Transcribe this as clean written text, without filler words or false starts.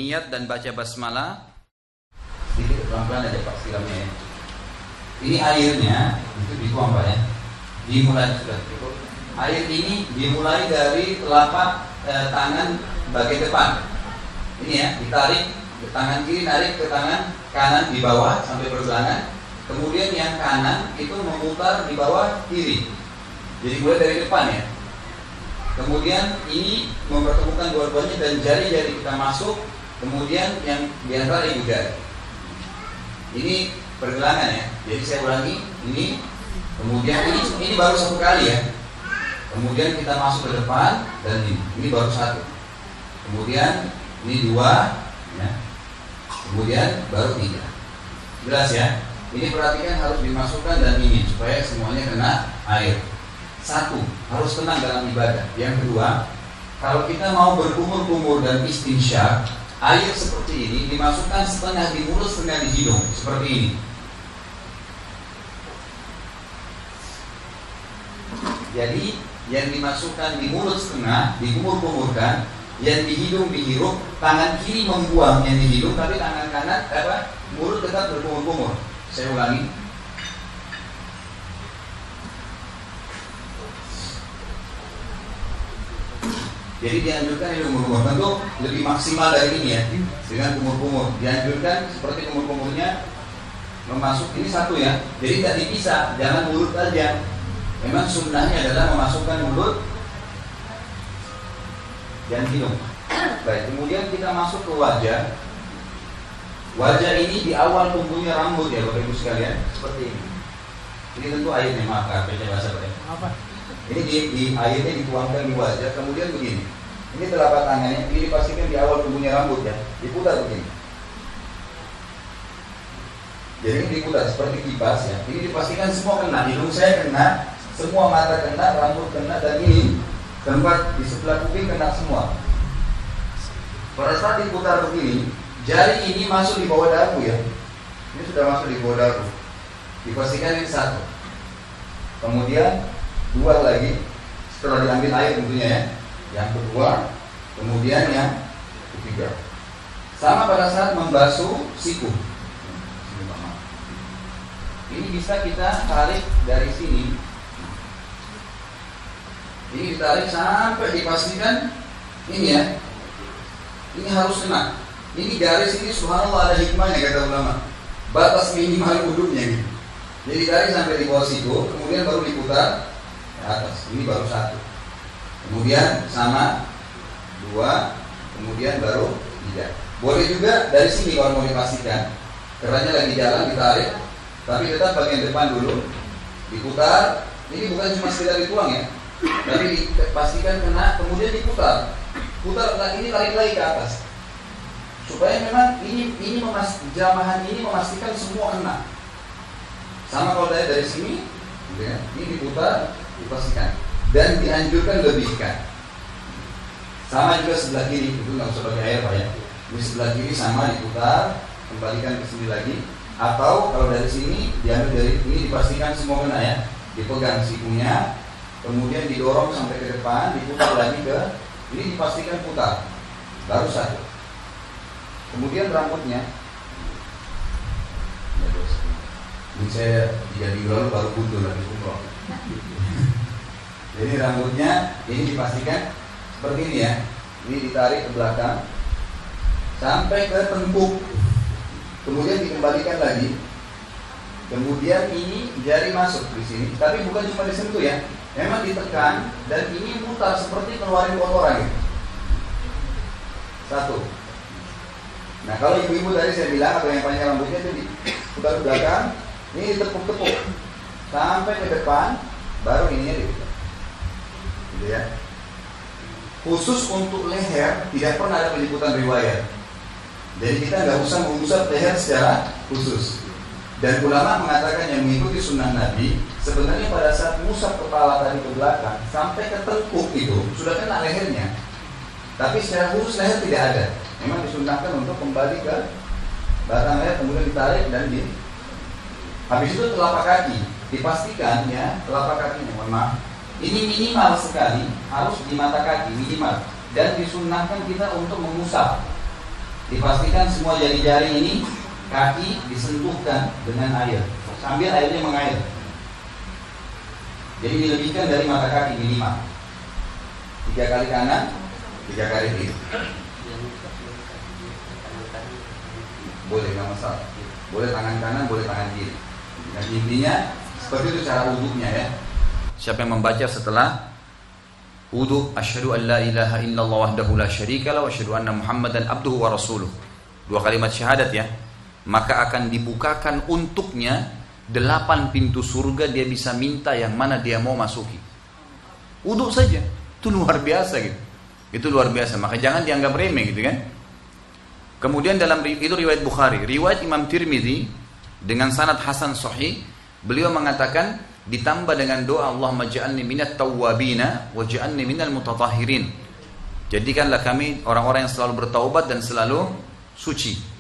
niat dan baca basmalah. Sedikit pelan-pelan aja Pak siramnya ya. Ini airnya itu dituang Pak ya. Dimulai sudah cukup. Air ini dimulai dari telapak tangan bagian depan. Ini ya, ditarik ke tangan kiri, narik ke tangan kanan di bawah sampai pergelangan. Kemudian yang kanan itu memutar di bawah kiri. Jadi mulai dari depan ya. Kemudian ini mempertemukan dua-duanya dan jari-jari kita masuk. Kemudian yang di antara ibu jari. Ini pergelangan ya. Jadi saya ulangi, ini kemudian ini baru satu kali ya. Kemudian kita masuk ke depan dan ini baru satu. Kemudian ini dua, ya. Kemudian baru tiga. Jelas ya. Ini perhatikan harus dimasukkan dan ini supaya semuanya kena air. Satu, harus tenang dalam ibadah. Yang kedua, kalau kita mau berkumur-kumur dan istinsyak, air seperti ini dimasukkan setengah di mulut, setengah di hidung, seperti ini. Jadi yang dimasukkan di mulut setengah, dikumur-kumurkan, yang di hidung dihirup, tangan kiri membuang yang di hidung, tapi tangan kanan mulut tetap berkumur-kumur. Saya ulangi. Jadi dianjurkan ini kumur-kumur, tentu lebih maksimal dari ini ya, dengan kumur-kumur. Dianjurkan seperti kumur-kumurnya memasuk ini satu ya. Jadi tidak dipisah, jangan mulut aja. Memang sunnahnya adalah memasukkan mulut dan hidung. Baik, kemudian kita masuk ke wajah. Wajah ini di awal tumbuhnya rambut ya Bapak Ibu sekalian, seperti ini. Ini tentu airnya, maaf baca bahasa Pak. Apa? Ini di airnya dituangkan di wajah, kemudian begini. Ini telapak tangannya, ini dipastikan di awal tumbuhnya rambut ya, diputar begini. Jadi ini diputar seperti kipas ya. Ini dipastikan semua kena, hidung saya kena, semua mata kena, rambut kena, dan ini tempat di sebelah kuping kena semua. Pada saat diputar begini, jari ini masuk di bawah dagu ya. Ini sudah masuk di bawah dagu. Dipastikan ini satu. Kemudian dua lagi setelah diambil air tentunya ya. Yang kedua, kemudian yang ketiga. Sama pada saat membasuh siku. Ini bisa kita tarik dari sini. Ini ditarik sampai dipastikan ini ya. Ini harus kena. Ini garis ini subhanallah ada hikmahnya kata ulama. Batas minimal wudhunya gitu. Jadi tarik sampai di bawah siku, kemudian baru diputar ke atas. Ini baru satu. Kemudian sama dua, kemudian baru tiga. Boleh juga dari sini kalau mau dipastikan. Kerannya lagi jalan ditarik, tapi tetap bagian depan dulu diputar. Ini bukan cuma sekedar dituang ya, tapi dipastikan kena, kemudian diputar. Putar ini tarik lagi ke atas. Supaya memang ini jamahan ini memastikan semua kena. Sama kalau dari sini, gitu ya, ini diputar, dipastikan dan dianjurkan lebihkan. Sama juga sebelah kiri, itu nggak usah pakai air Pak ya. Di sebelah kiri sama diputar, kembalikan ke sini lagi. Atau kalau dari sini diambil dari ini dipastikan semua kena ya. Dipegang sikunya, kemudian didorong sampai ke depan, diputar lagi ke ini dipastikan putar. Baru satu. Kemudian rambutnya. Ini saya 3 minggu lalu baru butuh lagi umroh. Jadi rambutnya ini dipastikan seperti ini ya. Ini ditarik ke belakang sampai ke tengkuk. Kemudian dikembalikan lagi. Kemudian ini jari masuk di sini, tapi bukan cuma disentuh ya. Memang ditekan dan ini mutar seperti keluarin kotoran gitu. Satu. Nah kalau ibu-ibu tadi saya bilang atau yang panjang rambutnya itu diputar ke belakang, ini ditepuk-tepuk sampai ke depan, baru ininya diputar. Gitu ya. Khusus untuk leher tidak pernah ada penyebutan riwayat. Jadi kita nggak usah mengusap leher secara khusus. Dan ulama mengatakan yang mengikuti sunnah Nabi sebenarnya pada saat musab kepala tadi ke belakang sampai ke tengkuk itu sudah kena lehernya. Tapi secara khusus leher tidak ada. Memang disunnahkan untuk kembali ke batang leher kemudian ditarik dan habis itu telapak kaki dipastikan ya telapak kakinya mohon maaf ini minimal sekali harus di mata kaki minimal dan disunnahkan kita untuk mengusap Dipastikan semua jari-jari ini kaki disentuhkan dengan air sambil airnya mengalir. Jadi dilebihkan dari mata kaki di 5. 3 kali kanan, 3 kali kiri. Boleh, nggak masalah. Boleh tangan kanan, boleh tangan kiri. Dan intinya seperti itu cara wudhunya ya. Siapa yang membaca setelah wudhu, asyhadu an la ilaha illallah wahdahu la syarikalah wa asyhadu anna Muhammadan abduhu wa rasuluh. 2 kalimat syahadat ya. Maka akan dibukakan untuknya 8 pintu surga, dia bisa minta yang mana dia mau masuki. Wudhu saja, itu luar biasa gitu. Itu luar biasa, maka jangan dianggap remeh gitu kan. Kemudian dalam itu riwayat Bukhari, riwayat Imam Tirmidzi dengan sanad hasan sahih, beliau mengatakan ditambah dengan doa Allahumma ja'alni minat tawwabina wa ja'alni minal mutatahhirin. Jadikanlah kami orang-orang yang selalu bertaubat dan selalu suci.